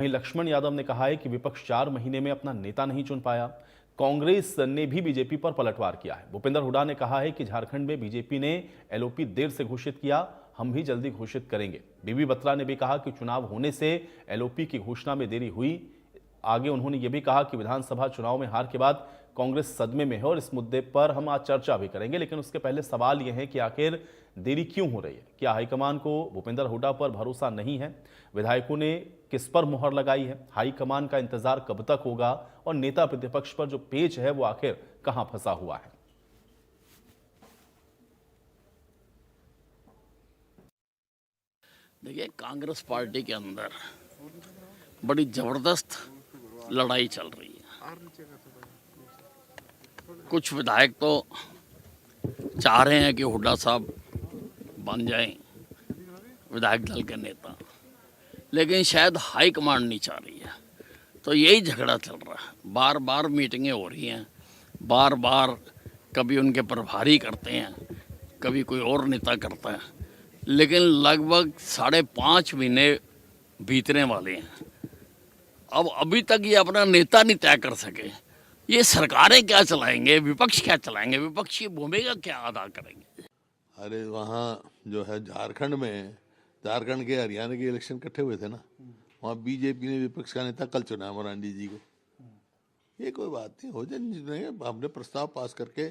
वहीं लक्ष्मण यादव ने कहा है कि विपक्ष 4 महीने में अपना नेता नहीं चुन पाया। कांग्रेस ने भी बीजेपी पर पलटवार किया है। भूपेंद्र हुड्डा ने कहा है कि झारखंड में बीजेपी ने एलओपी देर से घोषित किया, हम भी जल्दी घोषित करेंगे। बीबी बत्रा ने भी कहा कि चुनाव होने से एलओपी की घोषणा में देरी हुई। आगे उन्होंने ये भी कहा कि विधानसभा चुनाव में हार के बाद कांग्रेस सदमे में है और इस मुद्दे पर हम आज चर्चा भी करेंगे, लेकिन उसके पहले सवाल यह है कि आखिर देरी क्यों हो रही है। क्या हाईकमान को भूपेंद्र हुड्डा पर भरोसा नहीं है? विधायकों ने किस पर मुहर लगाई है? हाईकमान का इंतजार कब तक होगा और नेता प्रतिपक्ष पर जो पेच है वो आखिर कहां फंसा हुआ है? देखिए, कांग्रेस पार्टी के अंदर बड़ी जबरदस्त लड़ाई चल रही है। कुछ विधायक तो चाह रहे हैं कि हुड्डा साहब बन जाएं विधायक दल के नेता, लेकिन शायद हाई कमांड नहीं चाह रही है। तो यही झगड़ा चल रहा है। बार बार मीटिंगें हो रही हैं, बार बार कभी उनके प्रभारी करते हैं, कभी कोई और नेता करता है, लेकिन लगभग 5.5 महीने बीतने वाले हैं। अब अभी तक ये अपना नेता नहीं तय कर सके। ये सरकारें क्या चलाएंगे, विपक्ष क्या चलाएंगे, विपक्ष की भूमिका क्या अदा करेंगे? अरे वहाँ जो है झारखंड के हरियाणा के इलेक्शन इकट्ठे हुए थे ना, वहाँ बीजेपी ने विपक्ष का नेता कल चुना मरांडी जी को। ये कोई बात नहीं, हो जाए। हमने प्रस्ताव पास करके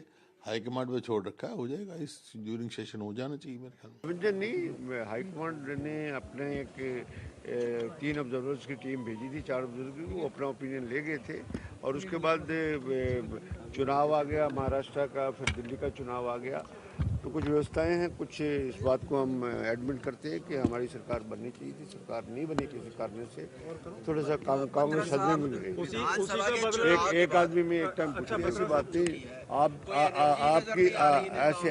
हाईकमांड में छोड़ रखा है, हो जाएगा। इस ड्यूरिंग सेशन हो जाना चाहिए मेरे ख्याल में। मुझे नहीं, हाईकमांड ने अपने एक 3 ऑब्जर्वर्स की टीम भेजी थी, 4 ऑब्जर्वर की, वो अपना ओपिनियन ले गए थे। और उसके बाद चुनाव आ गया महाराष्ट्र का, फिर दिल्ली का चुनाव आ गया। तो कुछ व्यवस्थाएं हैं, कुछ इस बात को हम एडमिट करते हैं कि हमारी सरकार बननी चाहिए थी, सरकार नहीं बनी। किसी कारण से थोड़ा सा कांग्रेस सदमे में गई। एक आदमी में एक टाइम पूछती, ऐसी बात नहीं। आपकी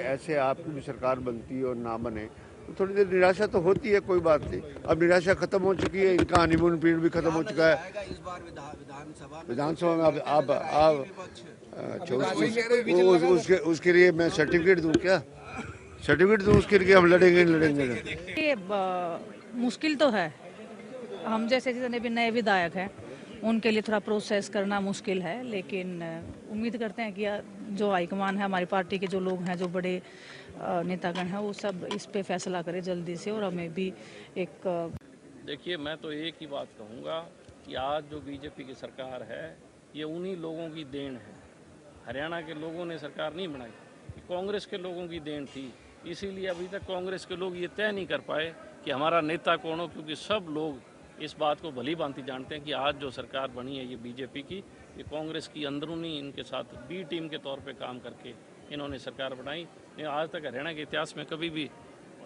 ऐसे आपकी भी सरकार बनती और ना बने तो थोड़ी देर निराशा तो होती है, कोई बात नहीं। अब निराशा खत्म हो चुकी है, इनका हनीमून पीरियड भी खत्म हो चुका है। विधानसभा में आप उसके लिए मैं सर्टिफिकेट दूं क्या? सर्टिफिकेट दूं उसके लिए? हम लड़ेंगे। ये मुश्किल तो है। हम जैसे जितने भी नए विधायक हैं उनके लिए थोड़ा प्रोसेस करना मुश्किल है, लेकिन उम्मीद करते हैं कि जो हाईकमान है, हमारी पार्टी के जो लोग हैं, जो बड़े नेतागण हैं, वो सब इस पे फैसला करें जल्दी से। और हमें भी एक देखिए, मैं तो एक ही बात कहूँगा कि आज जो बीजेपी की सरकार है, ये उन्हीं लोगों की देन है। हरियाणा के लोगों ने सरकार नहीं बनाई, कांग्रेस के लोगों की देन थी। इसीलिए अभी तक कांग्रेस के लोग ये तय नहीं कर पाए कि हमारा नेता कौन हो, क्योंकि सब लोग इस बात को भली भांति जानते हैं कि आज जो सरकार बनी है ये बीजेपी की, ये कांग्रेस की अंदरूनी इनके साथ बी टीम के तौर पे काम करके इन्होंने सरकार बनाई। आज तक हरियाणा के इतिहास में कभी भी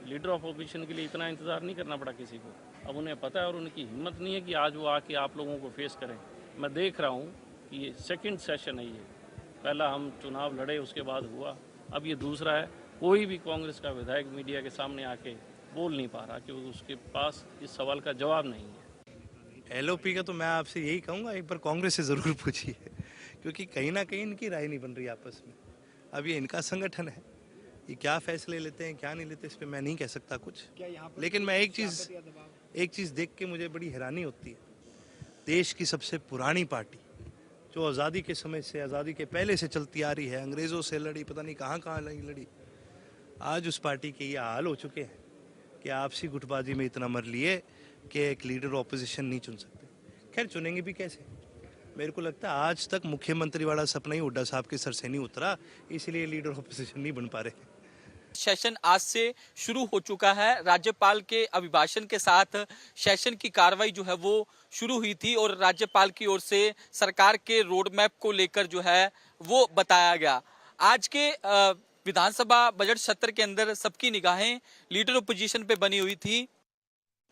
लीडर ऑफ ओपोजिशन के लिए इतना इंतज़ार नहीं करना पड़ा किसी को। अब उन्हें पता है और उनकी हिम्मत नहीं है कि आज वो आके आप लोगों को फेस करें। मैं देख रहा हूँ कि ये सेकंड सेशन है। ये पहला हम चुनाव लड़े, उसके बाद हुआ, अब ये दूसरा है। कोई भी कांग्रेस का विधायक मीडिया के सामने आके बोल नहीं पा रहा क्योंकि उसके पास इस सवाल का जवाब नहीं है। एलओपी का तो मैं आपसे यही कहूँगा, एक बार कांग्रेस से ज़रूर पूछिए, क्योंकि कहीं ना कहीं इनकी राय नहीं बन रही आपस में। अब ये इनका संगठन है, ये क्या फैसले लेते हैं क्या नहीं लेते इस पर मैं नहीं कह सकता कुछ। लेकिन मैं एक चीज़ देख के मुझे बड़ी हैरानी होती है। देश की सबसे पुरानी पार्टी जो आज़ादी के समय से, आज़ादी के पहले से चलती आ रही है, अंग्रेज़ों से लड़ी, पता नहीं कहाँ लड़ी, आज उस पार्टी के ये हाल हो चुके हैं कि आपसी गुटबाजी में इतना मर लिए कि एक लीडर ऑपोजिशन नहीं चुन सकते। खैर, चुनेंगे भी कैसे? मेरे को लगता है आज तक मुख्यमंत्री वाला सपना ही हुड्डा साहब के सर से नहीं उतरा, इसलिए लीडर ऑपोजिशन नहीं बन पा रहे। सेशन आज से शुरू हो चुका है। राज्यपाल के अभिभाषण के साथ सेशन की कार्रवाई जो है वो शुरू हुई थी और राज्यपाल की ओर से सरकार के रोड मैप को लेकर जो है वो बताया गया। आज के विधानसभा बजट सत्र के अंदर सबकी निगाहें लीडर ओपोजिशन पे बनी हुई थी।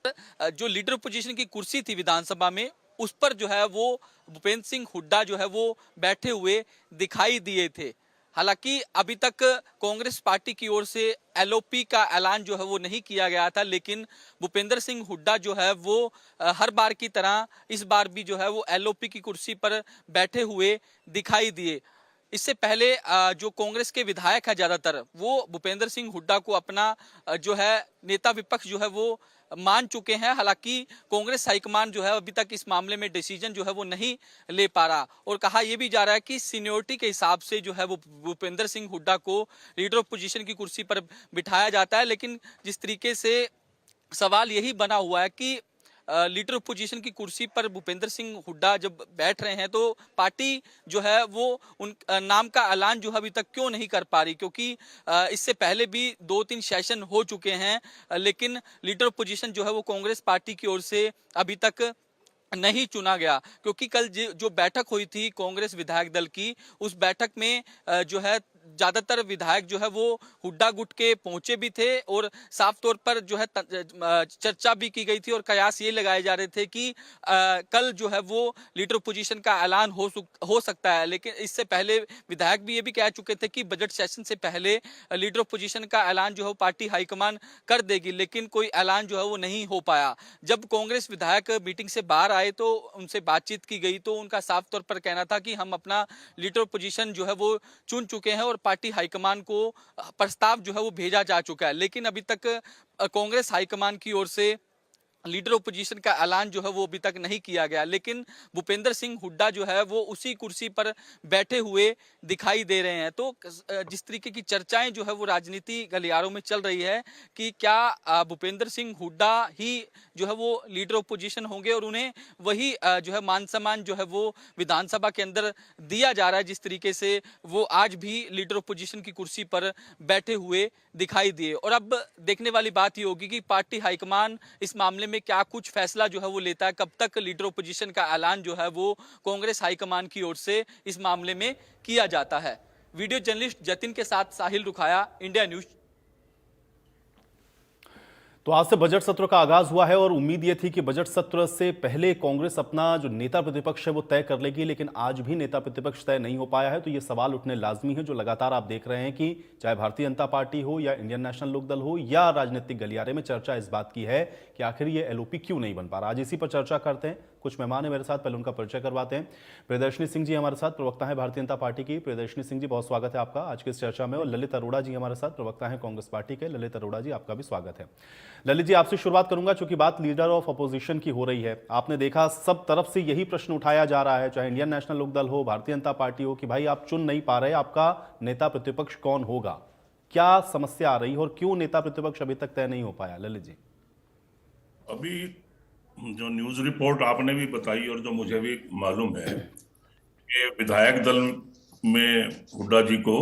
जो लीडर ओपोजिशन की कुर्सी थी विधानसभा में, उस पर जो है वो भूपेंद्र सिंह हुड्डा जो है वो बैठे हुए दिखाई दिए थे। हालांकि अभी तक कांग्रेस पार्टी की ओर से एलओपी का ऐलान जो है वो नहीं किया गया था, लेकिन भूपेंद्र सिंह हुड्डा जो है वो हर बार की तरह इस बार भी जो है वो एलओपी की कुर्सी पर बैठे हुए दिखाई दिए। इससे पहले जो कांग्रेस के विधायक है ज्यादातर वो भूपेंद्र सिंह हुड्डा को अपना जो है नेता विपक्ष जो है वो मान चुके हैं। हालांकि कांग्रेस हाईकमान जो है अभी तक इस मामले में डिसीजन जो है वो नहीं ले पा रहा और कहा यह भी जा रहा है कि सीनियोरिटी के हिसाब से जो है वो भूपेंद्र सिंह हुड्डा को लीडर ऑफ पोजीशन की कुर्सी पर बिठाया जाता है। लेकिन जिस तरीके से सवाल यही बना हुआ है कि लीडर ऑफ पोजीशन की कुर्सी पर भूपेंद्र सिंह हुड्डा जब बैठ रहे हैं तो पार्टी जो है वो उन नाम का ऐलान जो है अभी तक क्यों नहीं कर पा रही, क्योंकि इससे पहले भी 2-3 सेशन हो चुके हैं लेकिन लीडर ऑफ पोजीशन जो है वो कांग्रेस पार्टी की ओर से अभी तक नहीं चुना गया। क्योंकि कल जो बैठक हुई थी कांग्रेस विधायक दल की, उस बैठक में जो है ज्यादातर विधायक जो है वो हुड्डा गुट के पहुंचे भी थे और साफ तौर पर जो है चर्चा भी की गई थी और कयास ये लगाए जा रहे थे कि कल जो है वो लीडर पोजीशन का ऐलान हो सकता है। लेकिन इससे पहले विधायक भी ये भी कह चुके थे कि बजट सेशन से पहले लीडर पोजीशन का ऐलान जो है पार्टी हाईकमान कर देगी, लेकिन कोई ऐलान जो है वो नहीं हो पाया। जब कांग्रेस विधायक मीटिंग से बाहर आए तो उनसे बातचीत की गई तो उनका साफ तौर पर कहना था कि हम अपना लीडर पोजीशन जो है वो चुन चुके हैं और पार्टी हाईकमान को प्रस्ताव जो है वो भेजा जा चुका है। लेकिन अभी तक कांग्रेस हाईकमान की ओर से लीडर ऑपोजिशन का ऐलान जो है वो अभी तक नहीं किया गया। लेकिन भूपेंद्र सिंह हुड्डा जो है वो उसी कुर्सी पर बैठे हुए दिखाई दे रहे हैं। तो जिस तरीके की चर्चाएं जो है वो राजनीति गलियारों में चल रही है कि क्या भूपेंद्र सिंह हुड्डा ही जो है वो लीडर ऑपोजिशन होंगे और उन्हें वही जो है मान सम्मान जो है वो विधानसभा के अंदर दिया जा रहा है, जिस तरीके से वो आज भी लीडर ऑपोजिशन की कुर्सी पर बैठे हुए दिखाई दिए। और अब देखने वाली बात ये होगी कि पार्टी हाईकमान इस मामले में क्या कुछ फैसला जो है वो लेता है, कब तक लीडर ऑपोजिशन का ऐलान जो है वो कांग्रेस हाईकमान की ओर से इस मामले में किया जाता है। वीडियो जर्नलिस्ट जतिन के साथ साहिल रुखाया, इंडिया न्यूज। तो आज से बजट सत्र का आगाज हुआ है और उम्मीद यह थी कि बजट सत्र से पहले कांग्रेस अपना जो नेता प्रतिपक्ष है वो तय कर लेगी, लेकिन आज भी नेता प्रतिपक्ष तय नहीं हो पाया है। तो ये सवाल उठने लाजमी है जो लगातार आप देख रहे हैं कि चाहे भारतीय जनता पार्टी हो या इंडियन नेशनल लोकदल हो या राजनीतिक गलियारे में चर्चा इस बात की है कि आखिर ये एलओपी क्यों नहीं बन पा रहा। आज इसी पर चर्चा करते हैं। कुछ मेहमान है मेरे साथ, पहले उनका परिचय करवाते हैं। प्रियदर्शनी सिंह जी हमारे साथ, प्रवक्ता है भारतीय जनता पार्टी की। प्रियदर्शनी सिंह जी, बहुत स्वागत है आपका आज की इस चर्चा में। और ललित अरोड़ा जी हमारे साथ, प्रवक्ता है कांग्रेस पार्टी के। ललित अरोड़ा जी, आपका भी स्वागत है। ललित जी, आपसे शुरुआत करूंगा चूंकि बात लीडर ऑफ अपोजिशन की हो रही है। आपने देखा सब तरफ से यही प्रश्न उठाया जा रहा है, चाहे इंडियन नेशनल लोकदल हो, भारतीय जनता पार्टी हो, कि भाई आप चुन नहीं पा रहे, आपका नेता प्रतिपक्ष कौन होगा। क्या समस्या आ रही है और क्यों नेता प्रतिपक्ष अभी तक तय नहीं हो पाया? ललित जी। अभी जो न्यूज रिपोर्ट आपने भी बताई और जो मुझे भी मालूम है कि विधायक दल में हुड्डा जी को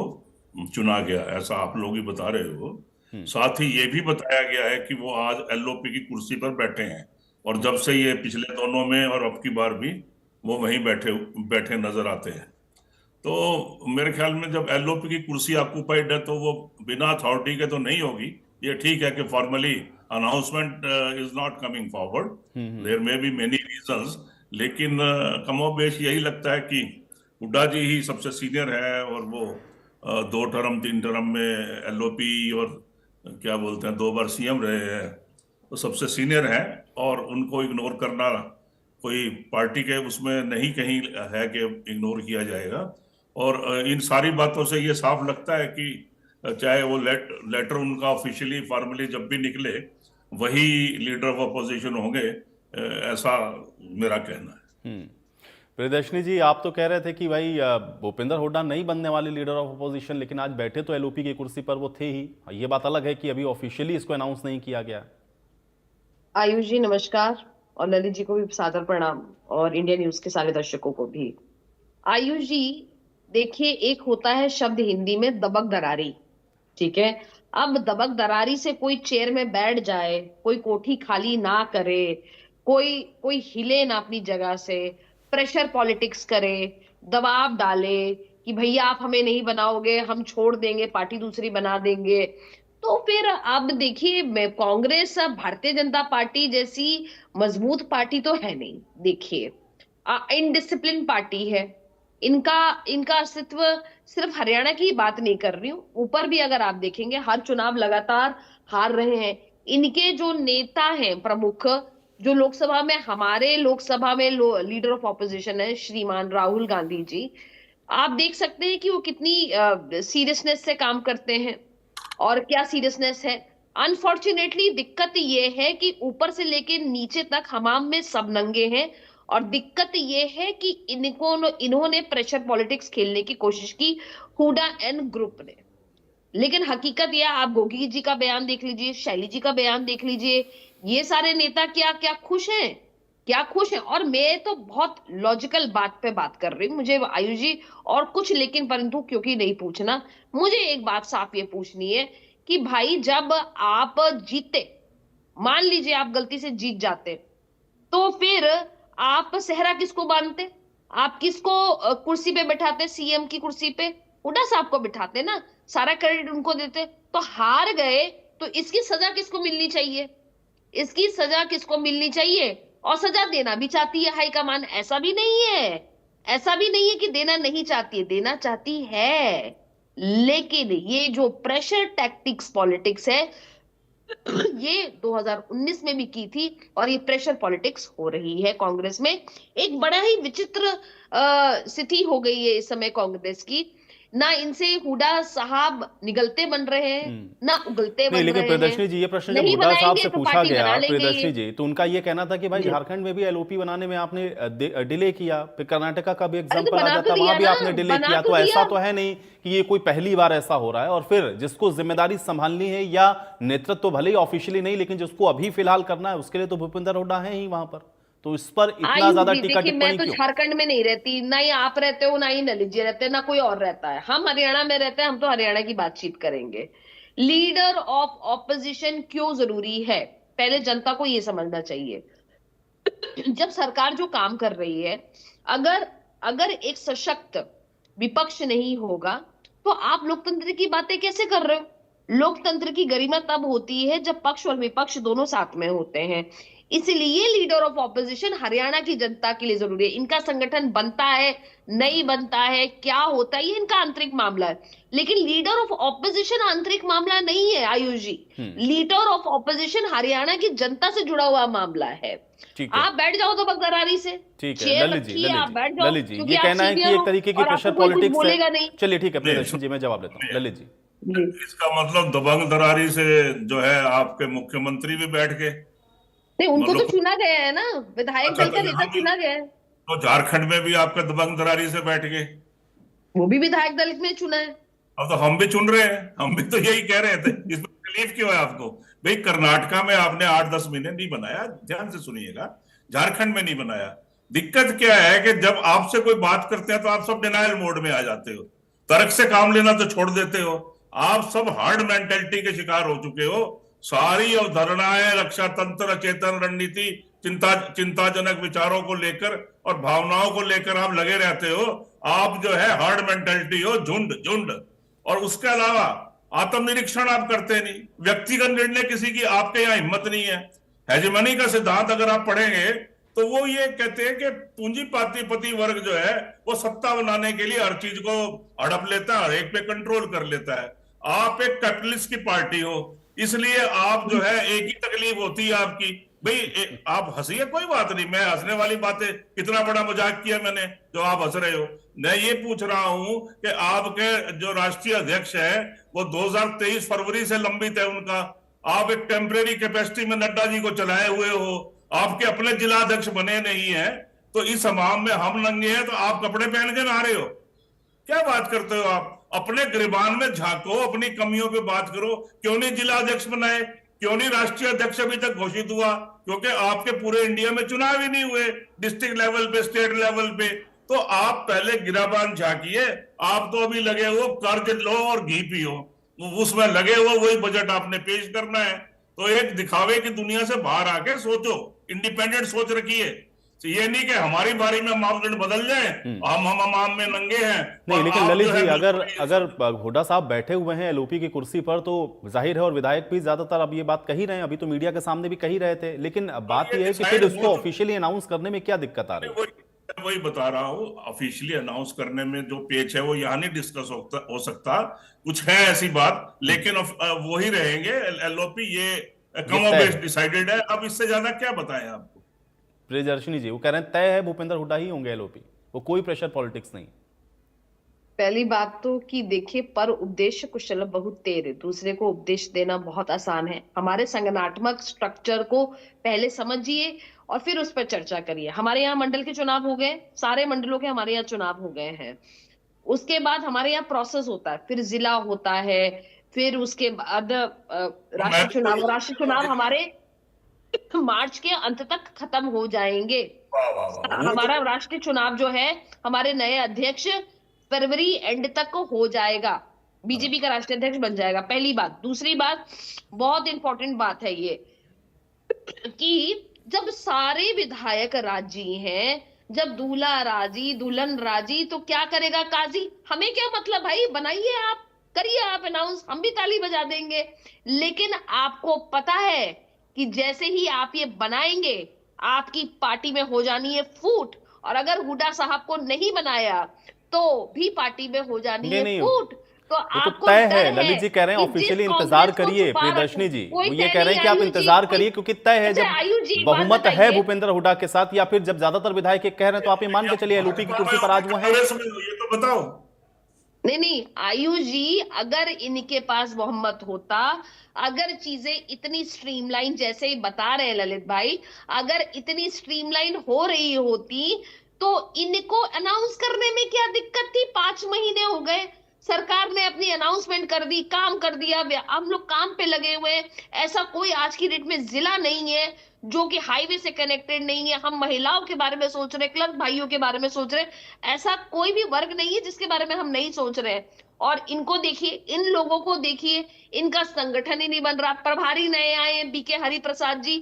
चुना गया, ऐसा आप लोग ही बता रहे हो। साथ ही ये भी बताया गया है कि वो आज एलओपी की कुर्सी पर बैठे हैं और जब से ये पिछले दोनों में और अब की बार भी वो वहीं बैठे नजर आते हैं। तो मेरे ख्याल में जब एलओपी की कुर्सी ऑक्यूपाइड है तो वो बिना अथॉरिटी के तो नहीं होगी। ये ठीक है कि formally announcement is not coming forward, there may be many reasons, लेकिन कमोबेश यही लगता है कि हुड्डा जी ही सबसे सीनियर है और वो 2 टर्म 3 टर्म में एलओपी और क्या बोलते हैं 2 बार सीएम रहे हैं, तो सबसे सीनियर हैं और उनको इग्नोर करना कोई पार्टी के उसमें नहीं कहीं है कि इग्नोर किया जाएगा। और इन सारी बातों से ये साफ लगता है कि चाहे वो लेटर उनका ऑफिशियली फॉर्मली जब भी निकले वही लीडर ऑफ अपोजिशन होंगे, ऐसा मेरा कहना है। प्रियदर्शनी जी, आप तो कह रहे थे कि भाई भूपेंद्र हुड्डा नहीं बनने वाले लीडर ऑफ अपोजिशन, लेकिन आज बैठे तो एलओपी की कुर्सी पर वो थे ही। ये बात अलग है कि अभी ऑफिशियली इसको अनाउंस नहीं किया गया। आयुष जी नमस्कार, और ललित जी को भी सादर प्रणाम, और इंडिया न्यूज के सारे दर्शकों को भी। आयुष जी देखिए, एक होता है शब्द हिंदी में दबक दरारी, ठीक है। अब दबक दरारी से कोई चेयर में बैठ जाए, कोई कोठी खाली ना करे, कोई हिले ना अपनी जगह से, प्रेशर पॉलिटिक्स करे, दबाव डाले कि भैया आप हमें नहीं बनाओगे, हम छोड़ देंगे, पार्टी दूसरी बना देंगे। तो फिर अब देखिए, कांग्रेस भारतीय जनता पार्टी जैसी मजबूत पार्टी तो है नहीं। देखिए, इनडिसिप्लिन पार्टी है। इनका अस्तित्व सिर्फ हरियाणा की बात नहीं कर रही हूँ, ऊपर भी अगर आप देखेंगे हर चुनाव लगातार हार रहे हैं। इनके जो नेता हैं प्रमुख, जो लोकसभा में, हमारे लोकसभा में लीडर ऑफ ऑपोजिशन है श्रीमान राहुल गांधी जी, आप देख सकते हैं कि वो कितनी सीरियसनेस से काम करते हैं और क्या सीरियसनेस है। अनफॉर्चुनेटली दिक्कत ये है कि ऊपर से लेके नीचे तक हमाम में सब नंगे हैं, और दिक्कत ये है कि इन्होंने प्रेशर पॉलिटिक्स खेलने की कोशिश की, हुडा एंड ग्रुप ने। लेकिन हकीकत यह, आप गोगी जी का बयान देख लीजिए, शैली जी का बयान देख लीजिए, ये सारे नेता क्या क्या खुश हैं, क्या खुश हैं। और मैं तो बहुत लॉजिकल बात पे बात कर रही हूँ, मुझे आयुष जी और कुछ लेकिन परंतु क्योंकि नहीं पूछना, मुझे एक बात साफ ये पूछनी है कि भाई जब आप जीते, मान लीजिए आप गलती से जीत जाते, तो फिर आप सेहरा किसको बांधते, आप किसको कुर्सी पे बैठाते, सीएम की कुर्सी पे हुड्डा साहब को बिठाते ना, सारा क्रेडिट उनको देते। तो हार गए तो इसकी सजा किसको मिलनी चाहिए, इसकी सजा किसको मिलनी चाहिए, और सजा देना भी चाहती है हाईकमान, ऐसा भी नहीं है, ऐसा भी नहीं है कि देना नहीं चाहती है, देना चाहती है। लेकिन ये जो प्रेशर टैक्टिक्स पॉलिटिक्स है ये 2019 में भी की थी, और ये प्रेशर पॉलिटिक्स हो रही है कांग्रेस में। एक बड़ा ही विचित्र स्थिति हो गई है इस समय कांग्रेस की, ना इनसे हुडा साहब निगलते बन रहे हैं, ना उगलते नहीं, बन लेकिन रहे प्रियदर्शनी हैं। जी, ये प्रश्न जब नहीं हुड्डा साहब बनाएंगे से तो पूछा पार्टी गया बना लेंगे प्रियदर्शनी ये। जी, तो उनका ये कहना था कि भाई जी। झारखंड में भी एलओपी बनाने में आपने डिले किया, फिर कर्नाटका का भी अरे तो एग्जांपल आ बना जाता, तो वहां भी दिया आपने ना, डिले बना किया। तो तो ऐसा दिया। तो है नहीं कि ये कोई पहली बार ऐसा हो रहा है, और फिर जिसको जिम्मेदारी संभालनी है या नेतृत्व तो भले ही ऑफिशियली नहीं, लेकिन जिसको अभी फिलहाल करना है उसके लिए तो भूपेंद्र हुड्डा है ही वहां पर, तो इस पर इतना आयुष ज्यादा जी टीका देखिए, मैं टिप्पणी तो क्यों? झारखंड में नहीं रहती, ना ही आप रहते हो, ना ही ललित जी रहते हैं, ना कोई और रहता है। हम हरियाणा में रहते हैं, हम तो हरियाणा की बातचीत करेंगे। लीडर ऑफ ऑपोजिशन क्यों जरूरी है, पहले जनता को ये समझना चाहिए। जब सरकार जो काम कर रही है, अगर अगर एक सशक्त विपक्ष नहीं होगा तो आप लोकतंत्र की बातें कैसे कर रहे हो। लोकतंत्र की गरिमा तब होती है जब पक्ष और विपक्ष दोनों साथ में होते हैं। इसलिए लीडर ऑफ ऑपोजिशन हरियाणा की जनता के लिए जरूरी है। इनका संगठन बनता है, नहीं बनता है, क्या होता है, ये इनका आंतरिक मामला है। लेकिन लीडर ऑफ ऑपोजिशन आंतरिक मामला नहीं है आयुष जी। लीडर ऑफ ऑपोजिशन हरियाणा की जनता से जुड़ा हुआ मामला है। ठीक है, आप बैठ जाओ तो बगदरारी से, ठीक है चेयर ललित जी, रखिए, आप बैठ जाओ, ललित जी, क्योंकि ये आप कहना है कि सीनियर एक हो तरीके की और प्रेशर आपको कोई कुछ पॉलिटिक्स है। बोलेगा नहीं। चलिए ठीक है नहीं, प्रियदर्शनी जी, मैं जवाब देता हूँ। ललित जी, जी। इसका मतलब दबंग दरारी से जो है आपके मुख्यमंत्री भी बैठ गए, नहीं, उनको तो मतलब चुना गया है ना, विधायक अच्छा दल तो का नेता यहाँ भी चुना गया है। तो झारखंड में भी आपके दबंग दरारी से बैठ गए। वो भी विधायक दल में चुना है। अब तो हम भी चुन रहे हैं, हम भी तो यही कह रहे थे। इसमें तकलीफ क्यों है आपको? भाई कर्नाटका में आपने 8-10 महीने नहीं बनाया, ध्यान से सुनिएगा, झारखंड में नहीं बनाया। दिक्कत क्या है कि जब आपसे कोई बात करते हैं तो आप सब डिनायल मोड में आ जाते हो, तर्क से काम लेना तो छोड़ देते हो। आप सब हार्ड मेंटेलिटी के शिकार हो चुके हो। सारी अवधारणाएं, रक्षा तंत्र, अचेतन रणनीति, चिंताजनक विचारों को लेकर और भावनाओं को लेकर आप लगे रहते हो। आप जो है हार्ड मेंटेलिटी हो, झुंड झुंड। और उसके अलावा आत्मनिरीक्षण आप करते नहीं, व्यक्तिगत निर्णय किसी की आपके यहाँ हिम्मत नहीं है। हेजेमनी का सिद्धांत अगर आप पढ़ेंगे तो वो ये कहते हैं कि पूंजीपति वर्ग जो है वो सत्ता बनाने के लिए हर चीज को हड़प लेता है, हर एक पे कंट्रोल कर लेता है। आप एक कैपिटलिस्ट की पार्टी हो, इसलिए आप जो है एक ही तकलीफ होती है आपकी, भाई आप हंसिए, कोई बात नहीं, मैं हंसने वाली बातें, कितना बड़ा मजाक किया मैंने जो आप हंस रहे हो। मैं ये पूछ रहा हूं कि आपके जो राष्ट्रीय अध्यक्ष है वो 2023 फरवरी से लंबित है उनका। आप एक टेम्परेरी कैपेसिटी में नड्डा जी को चलाए हुए हो, आपके अपने जिला अध्यक्ष बने नहीं है। तो इस हमाम में हम नंगे हैं तो आप कपड़े पहन के नहा रहे हो, क्या बात करते हो आप? अपने गिरबान में झांको, अपनी कमियों पे बात करो। क्यों नहीं जिला अध्यक्ष बनाए, क्यों नहीं राष्ट्रीय अध्यक्ष अभी तक घोषित हुआ? क्योंकि आपके पूरे इंडिया में चुनाव ही नहीं हुए, डिस्ट्रिक्ट लेवल पे, स्टेट लेवल पे। तो आप पहले गिराबान झांकिए। आप तो अभी लगे हो कर्ज लो और घी पियो, उसमें लगे हो, वही बजट आपने पेश करना है। तो एक दिखावे की दुनिया से बाहर आके सोचो, इंडिपेंडेंट सोच रखिए। तो ये नहीं कि हमारी बारी में मापदंड बदल जाए, हम में नंगे हैं। नहीं, लेकिन आप ललित जो है जी, अगर हुड्डा साहब बैठे हुए हैं एलओपी की कुर्सी पर तो जाहिर है, और विधायक भी ज्यादातर अब ये बात कही रहे हैं, अभी तो मीडिया के सामने भी कही रहे थे, लेकिन बात यह है कि फिर इसको ऑफिशियली अनाउंस करने में क्या दिक्कत आ रही है? वही बता रहा हूँ, ऑफिशियली अनाउंस करने में जो पेच है वो यहाँ नहीं डिस्कस हो सकता। कुछ है ऐसी बात, लेकिन वही रहेंगे एलओपी, ये कमोबेश डिसाइडेड है। अब इससे ज्यादा क्या बताएं आपको? प्रियदर्शनी जी, वो कह रहे हैं तय है भूपेंद्र हुड्डा ही होंगे एलओपी, वो कोई प्रेशर पॉलिटिक्स नहीं। पहली बात तो कि देखिए, पर उपदेश कुशल बहुत तेरे, दूसरे को उपदेश देना बहुत आसान है। हमारे संगठनात्मक स्ट्रक्चर को पहले समझिए और फिर उस पर चर्चा करिए। हमारे यहाँ मंडल के चुनाव हो गए, सारे मंडलों के हमारे यहाँ चुनाव हो गए हैं। उसके बाद हमारे यहाँ प्रोसेस होता है, फिर जिला होता है, फिर उसके बाद राष्ट्रीय चुनाव हमारे मार्च के अंत तक खत्म हो जाएंगे। वाह वाह वाह, वो हमारा राष्ट्रीय चुनाव जो है, हमारे नए अध्यक्ष फरवरी एंड तक हो जाएगा, बीजेपी का राष्ट्रीय अध्यक्ष बन जाएगा, पहली बात। दूसरी बात, बहुत इंपॉर्टेंट बात है ये कि जब सारे विधायक राजी हैं, जब दूल्हा राजी दुल्हन राजी, तो क्या करेगा काजी? हमें क्या मतलब भाई, बनाइए आप, करिए आप अनाउंस, हम भी ताली बजा देंगे। लेकिन आपको पता है कि जैसे ही आप ये बनाएंगे, आपकी पार्टी में हो जानी है फूट, और अगर हुड्डा साहब को नहीं बनाया तो भी पार्टी में हो जानी है नहीं, फूट। तो वो तो आपको तय डर है। ललित जी कह रहे हैं कि ऑफिशियली जिस इंतजार कांग्रेस को करिए। छुपा प्रियदर्शनी जी कोई वो ये तय कह रहे नहीं, हैं कि आप आयु जी, इंतजार कोई- करिए, क्योंकि तय है अच्छा, जब आयु जी, एक बात बहुमत है बताइए। भूपेंद्र हुड्डा के साथ, या फिर जब ज्यादातर विधायक कह रहे हैं, तो आप ये मान के चलिए एलओपी की कुर्सी पर आज वो है। कांग्रेस में हो, ये तो बताओ। नहीं, आयु जी, अगर इनके पास बहुमत होता, अगर चीजें इतनी स्ट्रीमलाइन जैसे बता रहे हैं ललित भाई, अगर इतनी स्ट्रीमलाइन हो रही होती तो इनको अनाउंस करने में क्या दिक्कत थी? 5 महीने हो गए, सरकार ने अपनी अनाउंसमेंट कर दी, काम कर दिया, हम लोग काम पे लगे हुए हैं। ऐसा कोई आज की डेट में जिला नहीं है जो कि हाईवे से कनेक्टेड नहीं है। हम महिलाओं के बारे में सोच रहे, क्लब भाइयों के बारे में सोच रहे, ऐसा कोई भी वर्ग नहीं है जिसके बारे में हम नहीं सोच रहे हैं। और इनको देखिए, इन लोगों को देखिए, इनका संगठन ही नहीं बन रहा। प्रभारी नए आए हैं बीके हरिप्रसाद जी,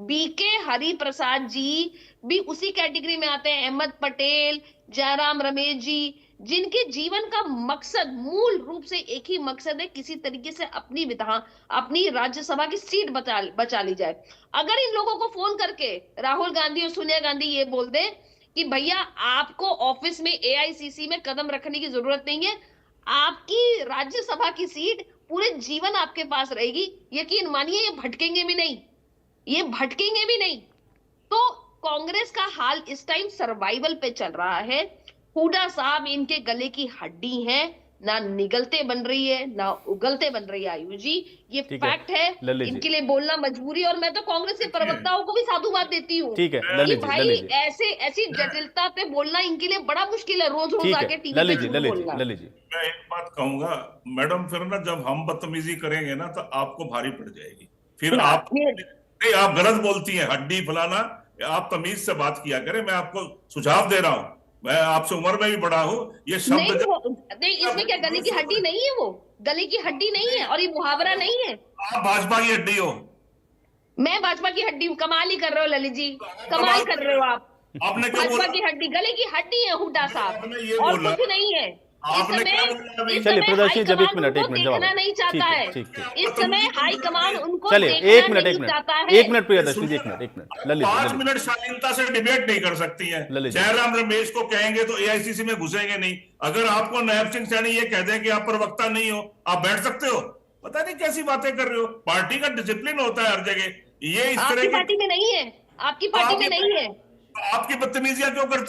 बीके हरिप्रसाद जी भी उसी कैटेगरी में आते हैं, अहमद पटेल, जयराम रमेश जी, जिनके जीवन का मकसद मूल रूप से एक ही मकसद है, किसी तरीके से अपनी राज्यसभा की सीट बचा ली जाए। अगर इन लोगों को फोन करके राहुल गांधी और सोनिया गांधी ये बोल दे कि भैया आपको ऑफिस में एआईसीसी में कदम रखने की जरूरत नहीं है, आपकी राज्यसभा की सीट पूरे जीवन आपके पास रहेगी, यकीन मानिए ये भटकेंगे भी नहीं, ये भटकेंगे भी नहीं। तो कांग्रेस का हाल इस टाइम सर्वाइवल पे चल रहा है। हुड्डा साहब इनके गले की हड्डी हैं, ना निगलते बन रही है ना उगलते बन रही है आयु जी, ये ठीक है, फैक्ट है। ललित जी। इनके लिए बोलना मजबूरी, और मैं तो कांग्रेस के प्रवक्ताओं को भी साधुवाद देती हूँ ठीक है, कि ललित जी, भाई ललित जी। ऐसी जटिलता पे बोलना इनके लिए बड़ा मुश्किल है, रोज रोज ठीक आके है, टीवी ललित पे जी, झूठ ललित जी, बोलना। ललित जी। मैं एक बात कहूंगा मैडम, फिर ना जब हम बदतमीजी करेंगे ना तो आपको भारी पड़ जाएगी। फिर ना, आप ये- नहीं, आप गलत बोलती हैं, हड्डी फलाना। आप तमीज से बात किया करें, मैं आपको सुझाव दे रहा हूं, मैं आपसे उम्र में भी बड़ा हूं। ये शब्द नहीं, इसमें क्या गले की हड्डी नहीं है? वो गले की हड्डी नहीं है, और ये मुहावरा नहीं है। आप भाजपा की हड्डी हो। मैं भाजपा की हड्डी हूँ? कमाल ही कर रहे हो ललित जी, कमाल कर रहे हो आप। आपने क्या भाजपा बोला? की हड्डी, गले की हड्डी है हुड्डा साहब, आपने ये और बोला। कुछ नहीं है। इस आपने क्या समय बोला अभी? इस चलिए, समय प्रदर्शनी जब एक हाईकमान मिनट उनको जवाब। देखना नहीं चाहता है। ठीक है। इस समय हाईकमान उनको चलिए, देखना एक मिनट, नहीं एक चाहता मिनट, है। एक मिनट प्रियदर्शनी जी, एक मिनट, ललित जी, 5 ललित मिनट शालीनता से डिबेट नहीं कर सकती हैं। ललित जी। जयराम रमेश को कहेंगे तो एआईसीसी में घुसेंगे नहीं। अगर आपको नायब सिंह सैनी ये कह दें कि आप प्रवक्ता नहीं हो, आप बैठ सकते हो? पता नहीं कैसी बातें कर रहे हो। पार्टी का डिसिप्लिन होता है हर जगह। ये इस तरह आपकी की पार्टी में नहीं है, आपकी पार्टी में नहीं है। आपकी बदतमीजियां क्यों करती